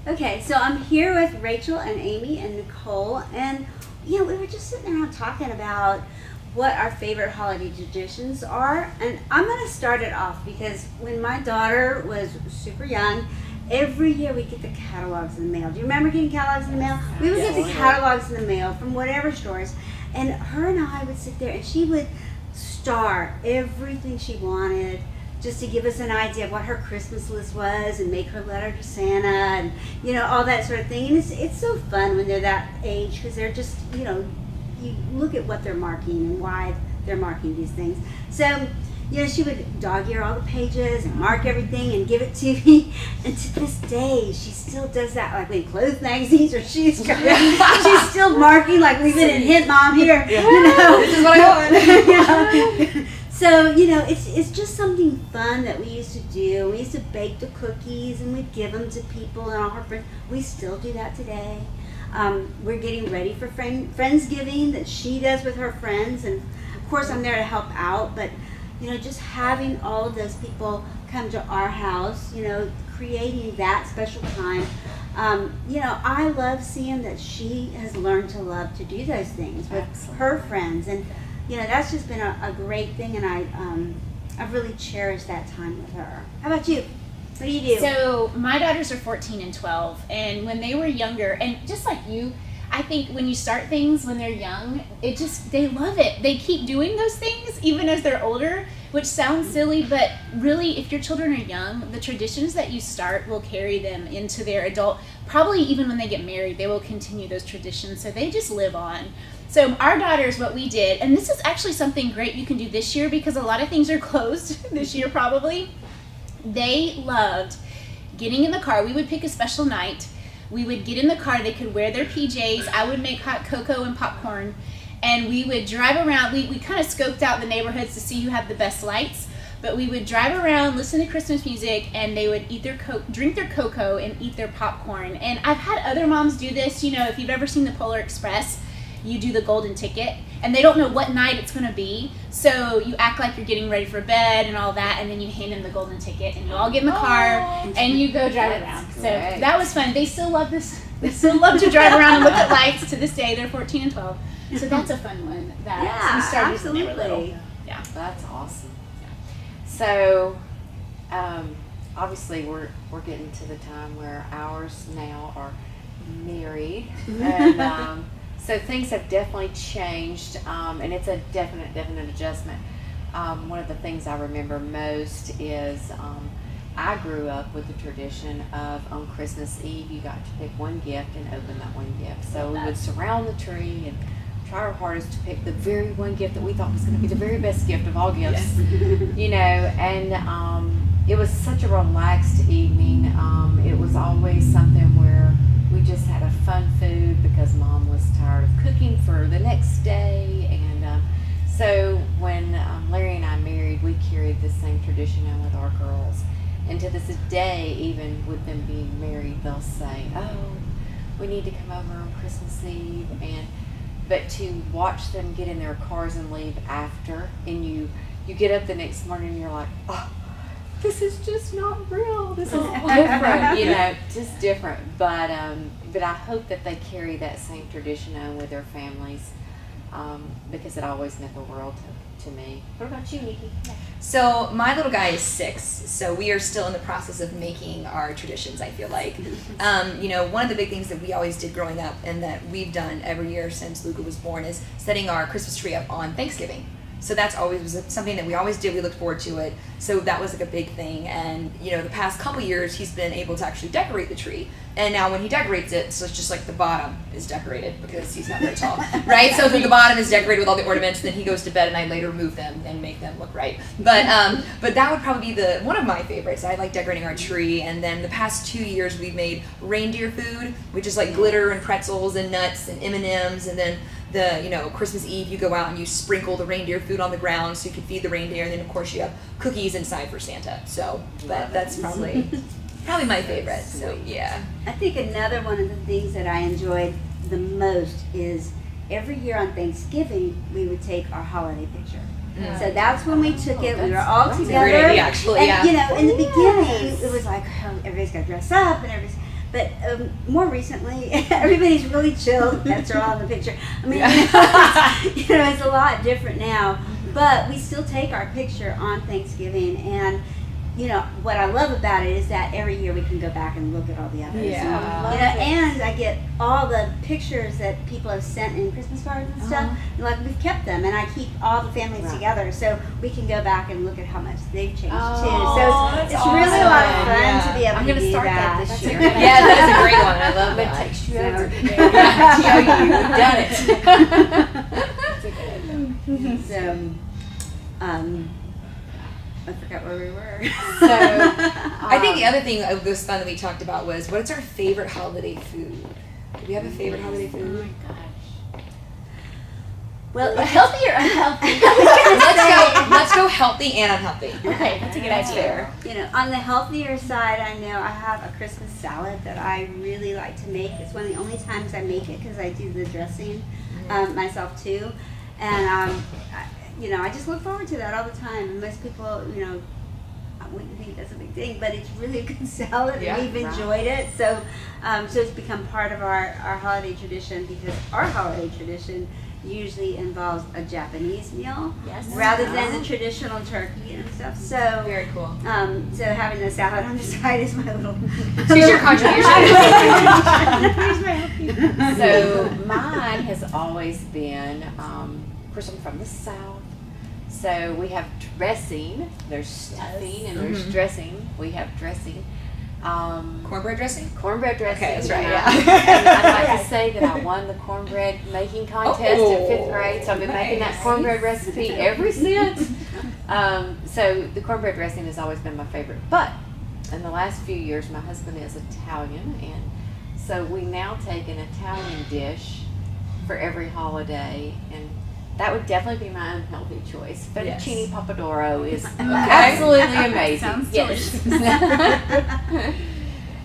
Okay, so I'm here with Rachel and Amy and Nicole, and we were just sitting around talking about what our favorite holiday traditions are, and I'm going to start it off because when my daughter was super young, every year we get the catalogs in the mail. Do you remember getting catalogs in the mail? We would get the catalogs in the mail from whatever stores, and her and I would sit there and she would star everything she wanted just to give us an idea of what her Christmas list was and make her letter to Santa and all that sort of thing. And it's so fun when they're that age because they're just you look at what they're marking and why they're marking these things. So she would dog ear all the pages and mark everything and give it to me. And to this day, she still does that, like in clothes magazines or shoes. She's still marking, like we didn't hit Mom here. This is what I want. So, it's just something fun that we used to do. We used to bake the cookies and we'd give them to people and all her friends. We still do that today. We're getting ready for Friendsgiving that she does with her friends. And, of course, I'm there to help out. But, just having all of those people come to our house, creating that special time. I love seeing that she has learned to love to do those things with her friends. And that's just been a great thing, and I've really cherished that time with her. How about you? What do you do? So my daughters are 14 and 12, and when they were younger, and just like you, I think when you start things when they're young, they love it. They keep doing those things even as they're older, which sounds silly, but really if your children are young, the traditions that you start will carry them into their adult, probably even when they get married, they will continue those traditions, so they just live on. So our daughters, what we did, and this is actually something great you can do this year because a lot of things are closed this year probably. They loved getting in the car. We would pick a special night. We would get in the car. They could wear their PJs. I would make hot cocoa and popcorn. And we would drive around. We kind of scoped out the neighborhoods to see who had the best lights. But we would drive around, listen to Christmas music, and they would eat drink their cocoa and eat their popcorn. And I've had other moms do this. If you've ever seen the Polar Express, you do the golden ticket, and they don't know what night it's going to be, so you act like you're getting ready for bed and all that, and then you hand them the golden ticket, and you all get in the car, and you go drive around. So that was fun. They still love this. They still love to drive around and look at lights to this day. They're 14 and 12. So that's a fun one that we started absolutely. When they were little. Yeah. That's awesome. So, obviously we're getting to the time where ours now are married, and so things have definitely changed, and it's a definite adjustment. One of the things I remember most is I grew up with the tradition of on Christmas Eve you got to pick one gift and open that one gift. So we would surround the tree and try our hardest to pick the very one gift that we thought was going to be the very best gift of all gifts. And it was such a relaxed evening. It was always something where we just had a fun food because Mom was tired of cooking for the next day. And so when Larry and I married, we carried this same tradition on with our girls. And to this day, even with them being married, they'll say, oh, we need to come over on Christmas Eve. But to watch them get in their cars and leave after, and you get up the next morning and you're like, oh, this is just not real. This is different, just different. But I hope that they carry that same tradition on with their families, because it always meant the world to me. What about you, Nikki? So my little guy is 6, so we are still in the process of making our traditions, I feel like. One of the big things that we always did growing up and that we've done every year since Luca was born is setting our Christmas tree up on Thanksgiving. So that's always was something that we always did. We looked forward to it. So that was like a big thing. And the past couple years, he's been able to actually decorate the tree. And now when he decorates it, so it's just like the bottom is decorated because he's not very tall, right? So the bottom is decorated with all the ornaments. Then he goes to bed, and I later remove them and make them look right. But that would probably be one of my favorites. I like decorating our tree. And then the past 2 years, we've made reindeer food, which is like glitter and pretzels and nuts and M&Ms, and then Christmas Eve, you go out and you sprinkle the reindeer food on the ground so you can feed the reindeer, and then of course you have cookies inside for Santa. So that's probably my favorite. So yeah. I think another one of the things that I enjoyed the most is every year on Thanksgiving we would take our holiday picture. So that's when we took it. We were all together. Great idea, actually. And in the beginning it was like, oh, everybody's got to dress up and everything. But more recently, everybody's really chilled. That's all in the picture. I mean, it's a lot different now. But we still take our picture on Thanksgiving, and what I love about it is that every year we can go back and look at all the others. Yeah. And I get all the pictures that people have sent in Christmas cards and stuff. And like we've kept them, and I keep all the families together, so we can go back and look at how much they've changed too. So it's really a lot of fun to be able I'm to gonna do start that this this year. year. Yeah, that is a great one. I love I'm gonna that. text you So- over today. We've done it. So, I forgot where we were. So, I think the other thing that was fun that we talked about was what's our favorite holiday food? Do we have a favorite holiday Oh food? my gosh. Well, Healthy or unhealthy? Let's go healthy and unhealthy. Okay, that's a good idea. On the healthier side, I know I have a Christmas salad that I really like to make. It's one of the only times I make it because I do the dressing myself too. And, I just look forward to that all the time. And most people, wouldn't think that's a big thing, but it's really a good salad, Yeah, and we've enjoyed it. So, so it's become part of our holiday tradition, because our holiday tradition usually involves a Japanese meal Yes. rather than the traditional turkey and stuff. So, Very cool. so having the salad on the side is my little. Here's your contribution. Here's my little- So mine has always been, of course, I'm from the South. So we have dressing, there's stuffing, and there's dressing. We have dressing. Cornbread dressing? Cornbread dressing. Okay, that's right, and yeah. I'd like to say that I won the cornbread making contest in 5th grade, so I've been making that Nice. cornbread recipe ever since. So the cornbread dressing has always been my favorite. But in the last few years, my husband is Italian, and so we now take an Italian dish for every holiday, and that would definitely be my unhealthy choice. Yes. Fettuccine Pomodoro is absolutely amazing. Sounds Yes.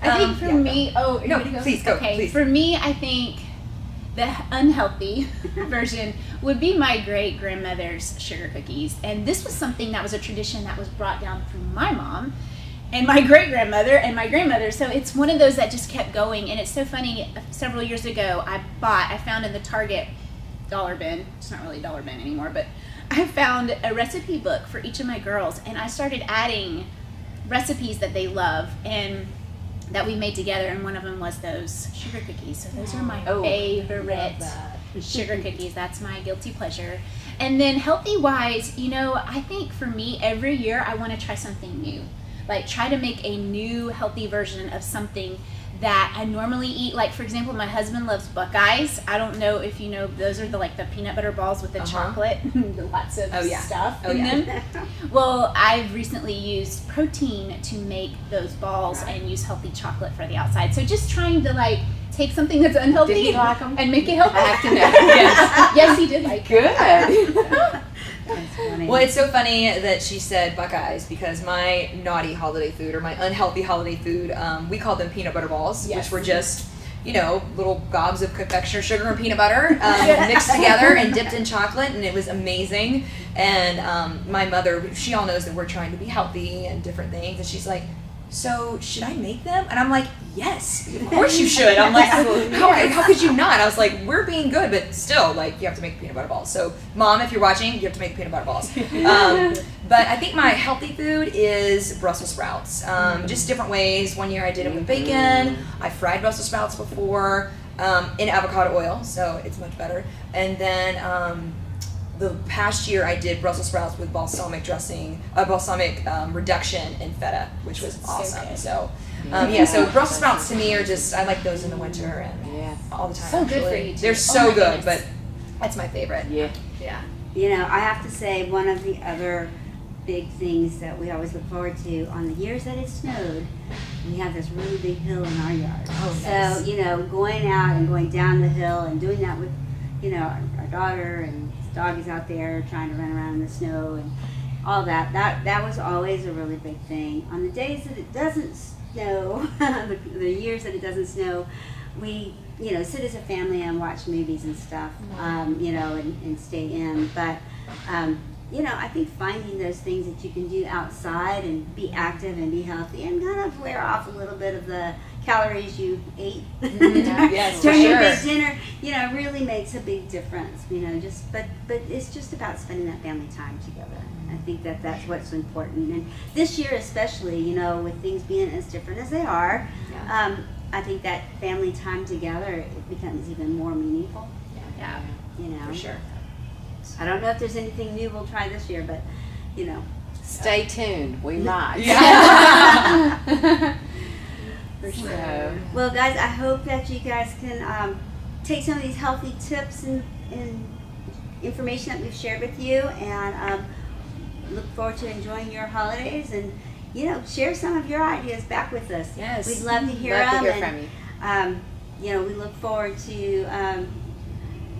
I think for me, are you No, ready to go? please, go, Okay, please. for me, I think the unhealthy version would be my great grandmother's sugar cookies. And this was something that was a tradition that was brought down through my mom and my great grandmother and my grandmother. So it's one of those that just kept going. And it's so funny, several years ago, I found in the Target dollar bin, it's not really a dollar bin anymore, but I found a recipe book for each of my girls, and I started adding recipes that they love and that we made together, and one of them was those sugar cookies. So those are my favorite sugar cookies. That's my guilty pleasure. And then healthy wise, I think for me, every year I want to try something new. Like try to make a new healthy version of something that I normally eat. Like for example, my husband loves Buckeyes. I don't know if you know, those are the peanut butter balls with the chocolate, lots of stuff in them. Well, I've recently used protein to make those balls and use healthy chocolate for the outside. So just trying to take something that's unhealthy Did he like 'em? and make it healthy. I have to know. Yes, he did like it. Good. That's funny. Well, it's so funny that she said Buckeyes, because my naughty holiday food, or my unhealthy holiday food, we called them peanut butter balls, Yes. which were just, little gobs of confectioner sugar and peanut butter mixed together and dipped in chocolate, and it was amazing. And my mother, she all knows that we're trying to be healthy and different things, and she's like, so should I make them? And I'm like, yes, of course you should. I'm like, how could you not? I was like, we're being good, but still, you have to make peanut butter balls. So, Mom, if you're watching, you have to make peanut butter balls. But I think my healthy food is Brussels sprouts. Just different ways. One year I did it with bacon. I fried Brussels sprouts before in avocado oil, so it's much better. And then the past year I did Brussels sprouts with balsamic dressing, balsamic reduction in feta, which was awesome. good. So, so Brussels sprouts to me are just, I like those in the winter and all the time. So good actually. for you, too. They're Oh so my good, goodness. but that's my favorite. Yeah. Yeah. I have to say, one of the other big things that we always look forward to on the years that it snowed, we have this really big hill in our yard. Oh, nice. So, going out and going down the hill and doing that with, our daughter and his dog is out there trying to run around in the snow and all that was always a really big thing. On the days that it doesn't snow, the years that it doesn't snow, we, sit as a family and watch movies and stuff, and stay in. But I think finding those things that you can do outside and be active and be healthy and kind of wear off a little bit of the calories you ate Yes, for during your sure. big dinner, really makes a big difference. But it's just about spending that family time together. I think that's what's important. And this year especially, with things being as different as they are, Yeah. I think that family time together, it becomes even more meaningful. Yeah. For sure. I don't know if there's anything new we'll try this year, but Stay tuned. We might. For sure. Well, guys, I hope that you guys can take some of these healthy tips and information that we've shared with you, and look forward to enjoying your holidays, and share some of your ideas back with us. Yes. We'd love to hear Love to them. hear and, from you. we look forward to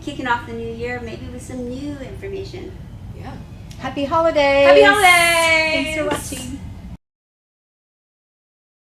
kicking off the new year, maybe with some new information. Yeah. Happy holidays. Happy holidays!